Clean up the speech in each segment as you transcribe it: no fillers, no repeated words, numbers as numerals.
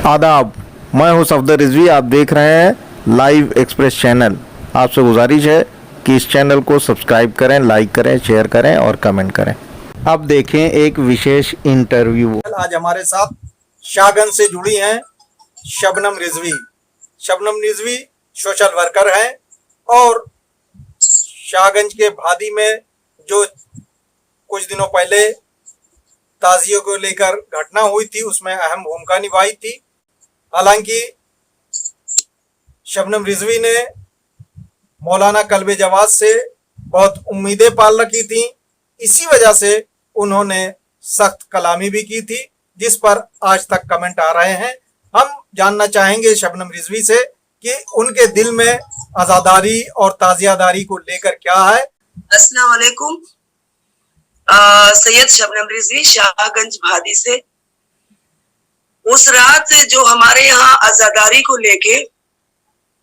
आदाब, मैं हूं सफदर रिजवी। आप देख रहे हैं लाइव एक्सप्रेस चैनल। आपसे गुजारिश है कि इस चैनल को सब्सक्राइब करें, लाइक करें, शेयर करें और कमेंट करें। अब देखें एक विशेष इंटरव्यू। आज हमारे साथ शाहगंज से जुड़ी हैं शबनम रिजवी। शबनम रिजवी सोशल वर्कर हैं और शाहगंज के भादी में जो कुछ दिनों पहले ताजियों को लेकर घटना हुई थी उसमें अहम भूमिका निभाई थी। हालांकि शबनम रिजवी ने मौलाना कल्बे जवाद से बहुत उम्मीदें पाल रखी थी। इसी वजह से उन्होंने सख्त कलामी भी की थी, जिस पर आज तक कमेंट आ रहे हैं। हम जानना चाहेंगे शबनम रिजवी से कि उनके दिल में आजादारी और ताजियादारी को लेकर क्या है। अस्सलाम वालेकुम। सैयद शबनम रिजवी, शाहगंज भादी से। उस रात जो हमारे यहाँ आजादारी को लेके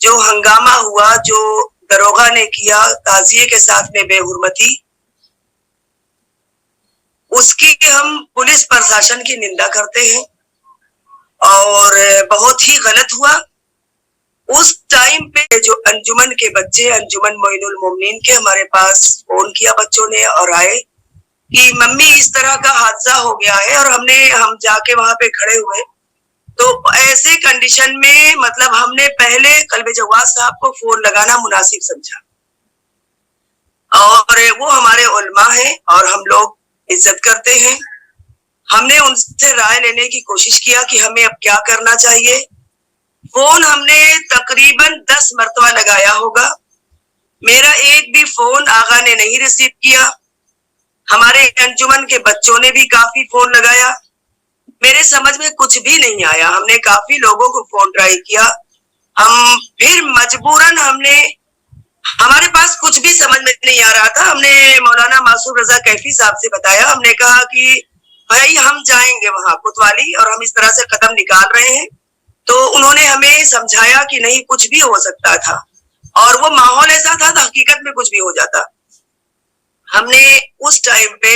जो हंगामा हुआ, जो दरोगा ने किया ताजिए के साथ में बेहुरमती, उसकी हम पुलिस प्रशासन की निंदा करते हैं और बहुत ही गलत हुआ। उस टाइम पे जो अंजुमन के बच्चे, अंजुमन मोइनुल मोमिनीन के हमारे पास फोन किया बच्चों ने और आए कि मम्मी इस तरह का हादसा हो गया है, और हम जाके वहां पे खड़े हुए तो ऐसे कंडीशन में मतलब हमने पहले कल्बे जवाद साहब को फोन लगाना मुनासिब समझा, और वो हमारे उल्मा हैं और हम लोग इज्जत करते हैं। हमने उनसे राय लेने की कोशिश किया कि हमें अब क्या करना चाहिए। फोन हमने तकरीबन 10 मरतबा लगाया होगा, मेरा एक भी फोन आगा ने नहीं रिसीव किया। हमारे अंजुमन के बच्चों ने भी काफी फोन लगाया, मेरे समझ में कुछ भी नहीं आया। हमने काफी लोगों को फोन ट्राई किया, हम फिर मजबूरन हमारे पास कुछ भी समझ में नहीं आ रहा था। हमने मौलाना मासूम रजा कैफी साहब से बताया, हमने कहा कि भाई हम जाएंगे वहां कोतवाली और हम इस तरह से कदम निकाल रहे हैं। तो उन्होंने हमें समझाया कि नहीं, कुछ भी हो सकता था, और वो माहौल ऐसा था तो हकीकत में कुछ भी हो जाता। हमने उस टाइम पे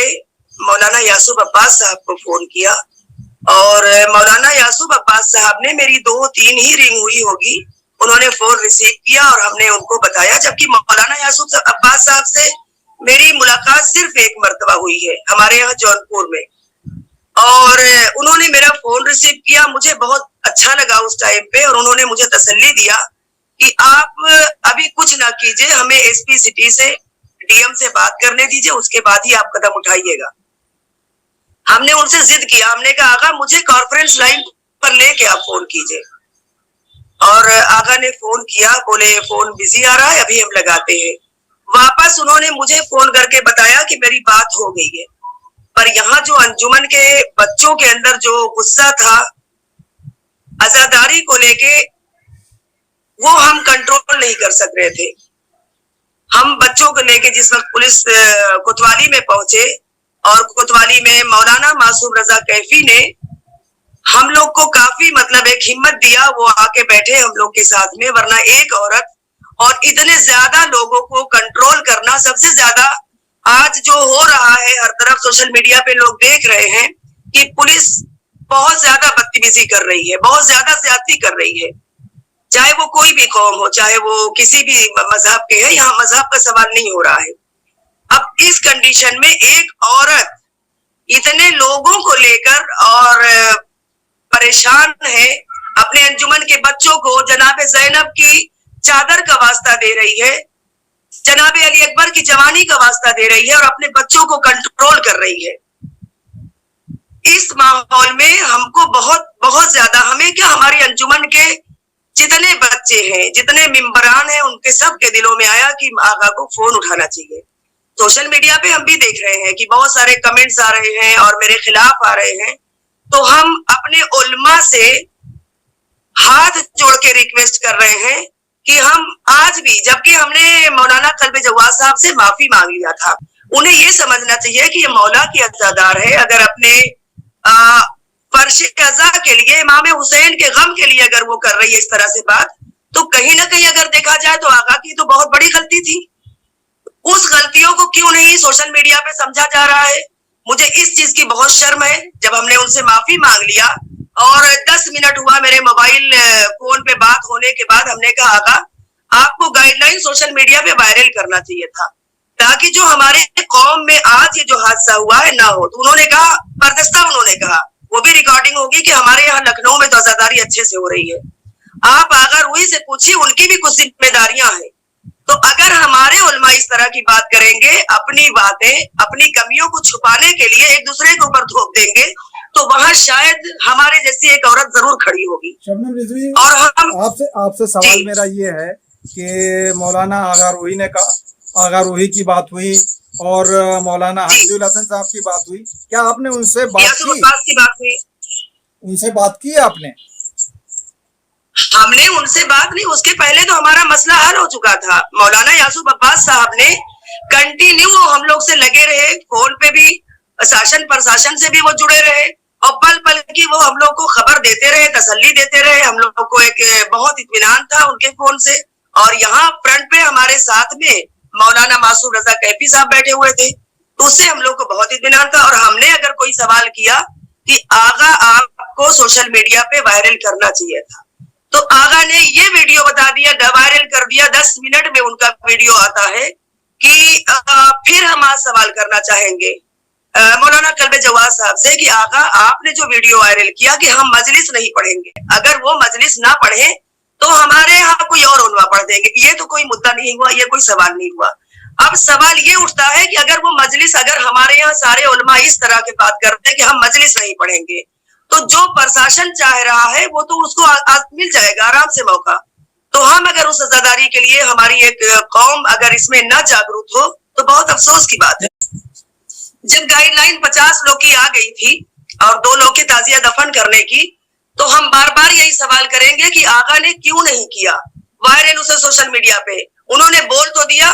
मौलाना यासूब अब्बास साहब को फोन किया और मौलाना यासूब अब्बास साहब ने, मेरी 2-3 ही रिंग हुई होगी, उन्होंने फोन रिसीव किया और हमने उनको बताया। जबकि मौलाना यासूब अब्बास साहब से मेरी मुलाकात सिर्फ एक मरतबा हुई है हमारे यहाँ जौनपुर में, और उन्होंने मेरा फोन रिसीव किया। मुझे बहुत अच्छा लगा उस टाइम पे, और उन्होंने मुझे तसल्ली दिया कि आप अभी कुछ ना कीजिए, हमें एसपी सिटी से, डीएम से बात करने दीजिए, उसके बाद ही आप कदम उठाइएगा। हमने उनसे जिद किया, हमने कहा आगा मुझे कॉन्फ्रेंस लाइन पर लेके आप फोन कीजिए, और आगा ने फोन किया, बोले फोन बिजी आ रहा है, अभी हम लगाते हैं। वापस उन्होंने मुझे फोन करके बताया कि मेरी बात हो गई है। पर यहाँ जो अंजुमन के बच्चों के अंदर जो गुस्सा था आजादारी को लेके, वो हम कंट्रोल नहीं कर सक रहे थे। हम बच्चों को लेके जिस वक्त पुलिस कोतवाली में पहुंचे, और कोतवाली में मौलाना मासूम रजा कैफी ने हम लोग को काफी मतलब एक हिम्मत दिया, वो आके बैठे हम लोग के साथ में। वरना एक औरत और इतने ज्यादा लोगों को कंट्रोल करना, सबसे ज्यादा आज जो हो रहा है हर तरफ सोशल मीडिया पे लोग देख रहे हैं कि पुलिस बहुत ज्यादा बदतमीजी कर रही है, बहुत ज्यादा ज्यादती कर रही है, चाहे वो कोई भी कौम हो, चाहे वो किसी भी मजहब के है। यहाँ मजहब का सवाल नहीं हो रहा है। अब इस कंडीशन में एक औरत इतने लोगों को लेकर और परेशान है, अपने अंजुमन के बच्चों को जनाबे ज़ैनब की चादर का वास्ता दे रही है, जनाबे अली अकबर की जवानी का वास्ता दे रही है, और अपने बच्चों को कंट्रोल कर रही है। इस माहौल में हमको बहुत ज्यादा, हमें क्या, हमारी अंजुमन के जितने बच्चे हैं, जितने मेंबरान हैं, उनके सब के दिलों में आया कि आगा को फोन उठाना चाहिए। सोशल मीडिया पे हम भी देख रहे हैं कि बहुत सारे कमेंट्स आ रहे हैं और मेरे खिलाफ आ रहे हैं। तो हम अपने उल्मा से हाथ जोड़ के रिक्वेस्ट कर रहे हैं कि हम आज भी, जबकि हमने मौलाना कल्बे जवाद साहब से माफी मांग लिया था, उन्हें ये समझना चाहिए कि ये मौला की अज़ादार है। अगर अपने फर्श अज़ा के लिए, इमाम हुसैन के गम के लिए अगर वो कर रही है इस तरह से बात, तो कहीं ना कहीं अगर देखा जाए तो आगा की तो बहुत बड़ी गलती थी। उस गलतियों को क्यों नहीं सोशल मीडिया पे समझा जा रहा है? मुझे इस चीज की बहुत शर्म है। जब हमने उनसे माफी मांग लिया और 10 मिनट हुआ मेरे मोबाइल फोन पे बात होने के बाद हमने कहा आका आपको गाइडलाइन सोशल मीडिया पे वायरल करना चाहिए था, ताकि जो हमारे कौम में आज ये जो हादसा हुआ है ना हो। तो उन्होंने कहा, बर्दस्ता उन्होंने कहा, वो भी रिकॉर्डिंग होगी कि हमारे यहाँ लखनऊ में तो आजादारी अच्छे से हो रही है। आप अगर वही से पूछिए, उनकी भी कुछ जिम्मेदारियां हैं। तो अगर हमारे उलमा इस तरह की बात करेंगे, अपनी बातें, अपनी कमियों को छुपाने के लिए एक दूसरे के ऊपर थोप देंगे, तो वहां शायद हमारे जैसी एक औरत जरूर खड़ी होगी। शबनम रिजवी, और हम आपसे सवाल मेरा ये है कि मौलाना आगा रूही ने कहा, आगा रूही की बात हुई और मौलाना हफीजुल हसन साहब की बात हुई, क्या आपने उनसे बात यासूब की? अब्बास की बात हुई, उनसे बात की है आपने? हमने उनसे बात नहीं, उसके पहले तो हमारा मसला हल हो चुका था। मौलाना यासूब अब्बास साहब ने कंटिन्यू हम लोग से लगे रहे, फोन पे भी, शासन प्रशासन से भी वो जुड़े रहे और पल पल की वो हम लोग को खबर देते रहे, तसल्ली देते रहे। हम लोग को एक बहुत इत्मीनान था उनके फोन से। और यहाँ फ्रंट पे हमारे साथ में मौलाना मासूम रजा कैफी साहब बैठे हुए थे, तो उससे हम लोग को बहुत इत्मीनान था। और हमने अगर कोई सवाल किया कि आगा आपको सोशल मीडिया पे वायरल करना चाहिए था, तो आगा ने ये वीडियो बता दिया, वायरल कर दिया। 10 मिनट में उनका वीडियो आता है कि फिर हम आज सवाल करना चाहेंगे मौलाना कल्बे जवाद साहब से कि आगा आपने जो वीडियो वायरल किया कि हम मजलिस नहीं पढ़ेंगे, अगर वो मजलिस ना पढ़े तो हमारे यहाँ कोई और उलमा पढ़ देंगे। ये तो कोई मुद्दा नहीं हुआ, ये कोई सवाल नहीं हुआ। अब सवाल ये उठता है कि अगर वो मजलिस, अगर हमारे यहाँ सारे उलमा इस तरह की बात करते हैं कि हम मजलिस नहीं पढ़ेंगे, तो जो प्रशासन चाह रहा है वो तो उसको मिल जाएगा आराम से मौका। तो हम अगर उस आजादारी के लिए, हमारी एक कौम अगर इसमें न जागरूक हो तो बहुत अफसोस की बात है। जब गाइडलाइन 50 लोग की आ गई थी और 2 लोग की ताजिया दफन करने की, तो हम बार बार यही सवाल करेंगे कि आगा ने क्यों नहीं किया वायरल उसे सोशल मीडिया पे। उन्होंने बोल तो दिया,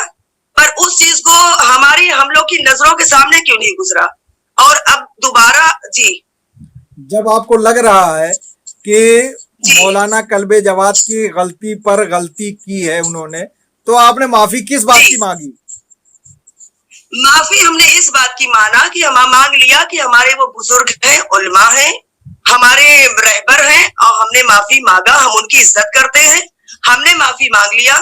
पर उस चीज को हम लोग की नजरों के सामने क्यों नहीं गुजरा। और अब दोबारा जी, जब आपको लग रहा है कि मौलाना कल्बे जवाद की गलती पर गलती की है उन्होंने, तो आपने माफी किस बात की मांगी? माफी हमने इस बात की मांग लिया कि हमारे वो बुजुर्ग हैं, उलमा हैं, हमारे रहबर हैं, और हमने माफी मांगा। हम उनकी इज्जत करते हैं, हमने माफी मांग लिया।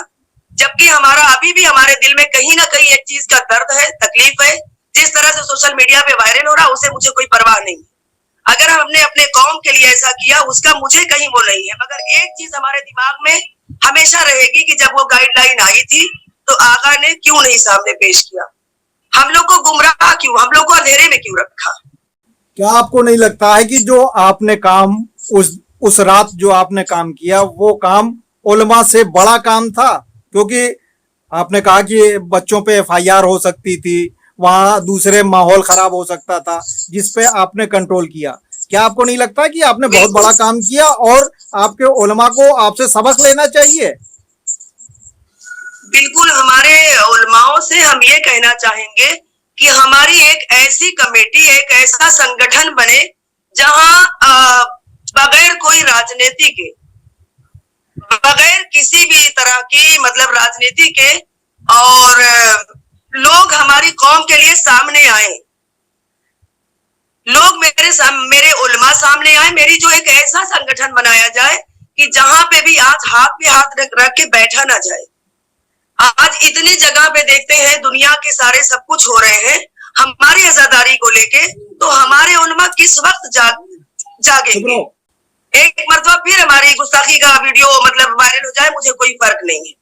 जबकि हमारा अभी भी हमारे दिल में कहीं ना कहीं एक चीज का दर्द है, तकलीफ है। जिस तरह से सोशल मीडिया पे वायरल हो रहा है, उसे मुझे कोई परवाह नहीं। अगर हमने अपने कौम के लिए ऐसा किया, उसका मुझे कहीं वो नहीं है। मगर एक चीज हमारे दिमाग में हमेशा रहेगी कि जब वो गाइडलाइन आई थी तो आगा ने क्यों नहीं सामने पेश किया, हम लोग को गुमराह क्यों, हम लोग को अंधेरे में क्यों रखा। क्या आपको नहीं लगता है कि जो आपने काम उस रात जो आपने काम किया, वो काम उलमा से बड़ा काम था? क्योंकि आपने कहा कि बच्चों पे FIR हो सकती थी, वहां दूसरे माहौल खराब हो सकता था, जिसपे आपने कंट्रोल किया। क्या आपको नहीं लगता कि आपने बहुत बड़ा काम किया और आपके उलमा को आपसे सबक लेना चाहिए? बिल्कुल, हमारे उलमाओं से हम ये कहना चाहेंगे कि हमारी एक ऐसी कमेटी, एक ऐसा संगठन बने जहां बगैर कोई राजनीति के, बगैर किसी भी तरह की मतलब राजनीति के, और लोग हमारी कौम के लिए सामने आए, लोग मेरे उलमा सामने आए। मेरी जो एक ऐसा संगठन बनाया जाए कि जहां पे भी आज हाथ पे हाथ रख के बैठा ना जाए। आज इतनी जगह पे देखते हैं दुनिया के सारे सब कुछ हो रहे हैं, हमारी आजादारी को लेके तो हमारे उलमा किस वक्त जागेंगे। एक मरतबा फिर हमारी गुस्ताखी का वीडियो मतलब वायरल हो जाए, मुझे कोई फर्क नहीं है।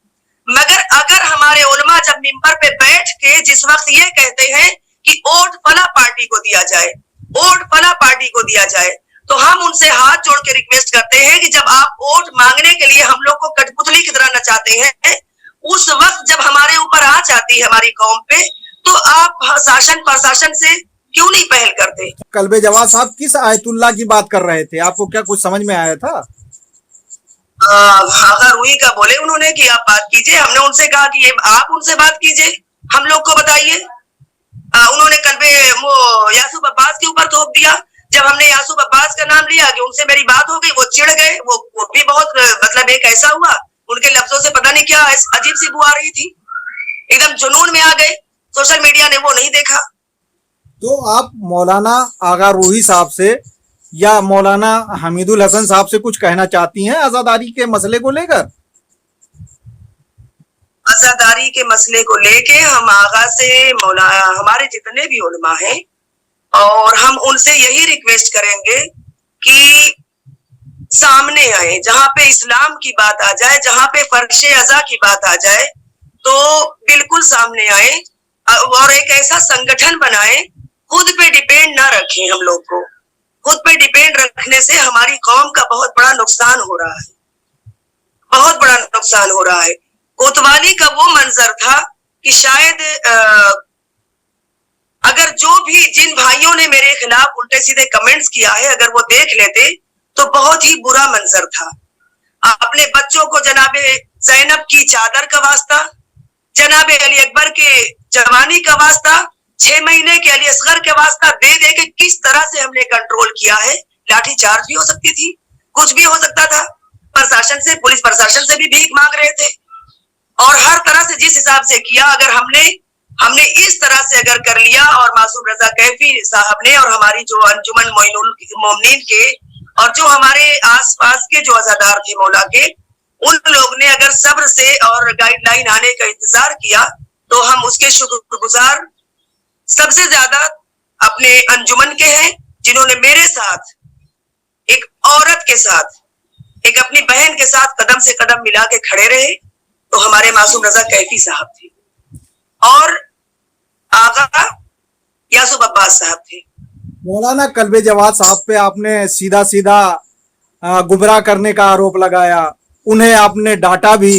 मगर अगर हमारे उलमा जब मिंबर पे बैठ के जिस वक्त ये कहते हैं कि वोट फला पार्टी को दिया जाए, वोट फला पार्टी को दिया जाए, तो हम उनसे हाथ जोड़ के रिक्वेस्ट करते हैं कि जब आप वोट मांगने के लिए हम लोग को कठपुतली की तरह नचाते हैं, उस वक्त जब हमारे ऊपर आंच आती है हमारी कौम पे, तो आप शासन प्रशासन से क्यों नहीं पहल करते? कल्बे जवाद साहब किस आयतुल्लाह की बात कर रहे थे? आपको क्या कुछ समझ में आया था? अगर वही का बोले उन्होंने कि आप बात कीजिए, हमने उनसे कहा कि आप उनसे बात कीजिए, हम लोग को बताइए। उन्होंने कल्बे वो यासूब अब्बास के ऊपर थोप दिया। जब हमने यासूब अब्बास का नाम लिया कि उनसे मेरी बात हो गई, वो चिढ़ गए। वो भी बहुत मतलब एक ऐसा हुआ, उनके लफ्जों से पता नहीं क्या अजीब सी बू आ रही थी, एकदम जुनून में आ गए। सोशल मीडिया ने वो नहीं देखा। तो आप मौलाना आगा रूही साहब से या मौलाना हमीदुल हसन साहब से कुछ कहना चाहती हैं आजादारी के मसले को लेकर? आजादारी के मसले को लेके हम आगा से मौलाना हमारे जितने भी उलमा हैं और हम उनसे यही रिक्वेस्ट करेंगे कि सामने आए, जहां पे इस्लाम की बात आ जाए, जहां पे फर्शे अज़ा की बात आ जाए तो बिल्कुल सामने आए और एक ऐसा संगठन बनाए। खुद पे डिपेंड ना रखें हम लोग को। खुद पे डिपेंड रखने से हमारी कौम का बहुत बड़ा नुकसान हो रहा है, बहुत बड़ा नुकसान हो रहा है। कोतवाली का वो मंजर था कि शायद अगर जो भी जिन भाइयों ने मेरे खिलाफ उल्टे सीधे कमेंट्स किया है अगर वो देख लेते तो बहुत ही बुरा मंजर था। अपने बच्चों को जनाबे जैनब की चादर का वास्ता, जनाबे अली अकबर के जवानी का वास्ता, 6 महीने के अली असगर के वास्ता दे दे के किस तरह से हमने कंट्रोल किया है। लाठी चार्ज भी हो सकती थी, कुछ भी हो सकता था। प्रशासन से, पुलिस प्रशासन से भी भीख मांग रहे थे और हर तरह से जिस हिसाब से किया, अगर हमने इस तरह से अगर कर लिया और मासूम रजा कैफी साहब ने और हमारी जो अंजुमन मोइनुल मोमिनीन के और जो हमारे आसपास के जो अज़ादार थे मौला के, उन लोग ने अगर सब्र से और गाइडलाइन आने का इंतजार किया तो हम उसके शुक्रगुजार सबसे ज्यादा अपने अंजुमन के हैं, जिन्होंने मेरे साथ एक औरत के साथ, एक अपनी बहन के साथ कदम से कदम मिला के खड़े रहे। तो हमारे मासूम रजा कैफी साहब थे और आगा यासूब अब्बास साहब थे। मौलाना कल्बे जवाद साहब पे आपने सीधा सीधा गुमराह करने का आरोप लगाया, उन्हें आपने डांटा भी,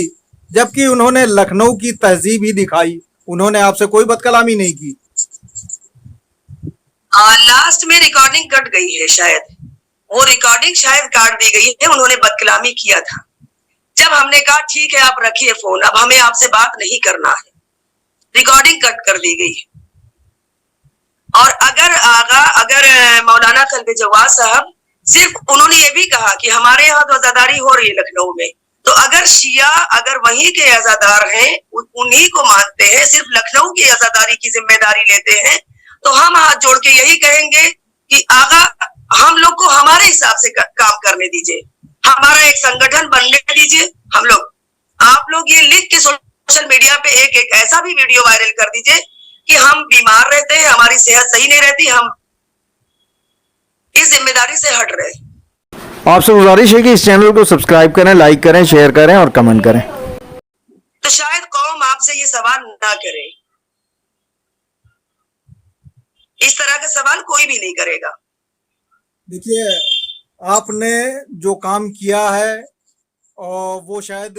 जबकि उन्होंने लखनऊ की तहजीब ही दिखाई, उन्होंने आपसे कोई बदकलामी नहीं की। लास्ट में रिकॉर्डिंग कट गई है, शायद वो रिकॉर्डिंग शायद काट दी गई है। उन्होंने बदकलामी किया था जब हमने कहा ठीक है आप रखिए फोन, अब हमें आपसे बात नहीं करना है, रिकॉर्डिंग कट कर दी गई है। और अगर मौलाना कल्बे जवाद साहब सिर्फ उन्होंने ये भी कहा कि हमारे यहाँ तो आजादारी हो रही है लखनऊ में, तो अगर शिया अगर वहीं के आजादार हैं, उन्हीं को मानते हैं, सिर्फ लखनऊ की आजादारी की जिम्मेदारी लेते हैं, तो हम हाथ जोड़ के यही कहेंगे कि आगा हम लोग को हमारे हिसाब से काम करने दीजिए, हमारा एक संगठन बनने दीजिए। आप लोग ये लिख के सोशल मीडिया पे एक ऐसा भी वीडियो वायरल कर दीजिए कि हम बीमार रहते हैं, हमारी सेहत सही नहीं रहती, हम इस जिम्मेदारी से हट रहे हैं। आपसे गुजारिश है कि इस चैनल को सब्सक्राइब करें, लाइक करें, शेयर करें और कमेंट करें। तो शायद कौम आपसे ये सवाल ना करे, इस तरह का सवाल कोई भी नहीं करेगा। देखिए, आपने जो काम किया है और वो शायद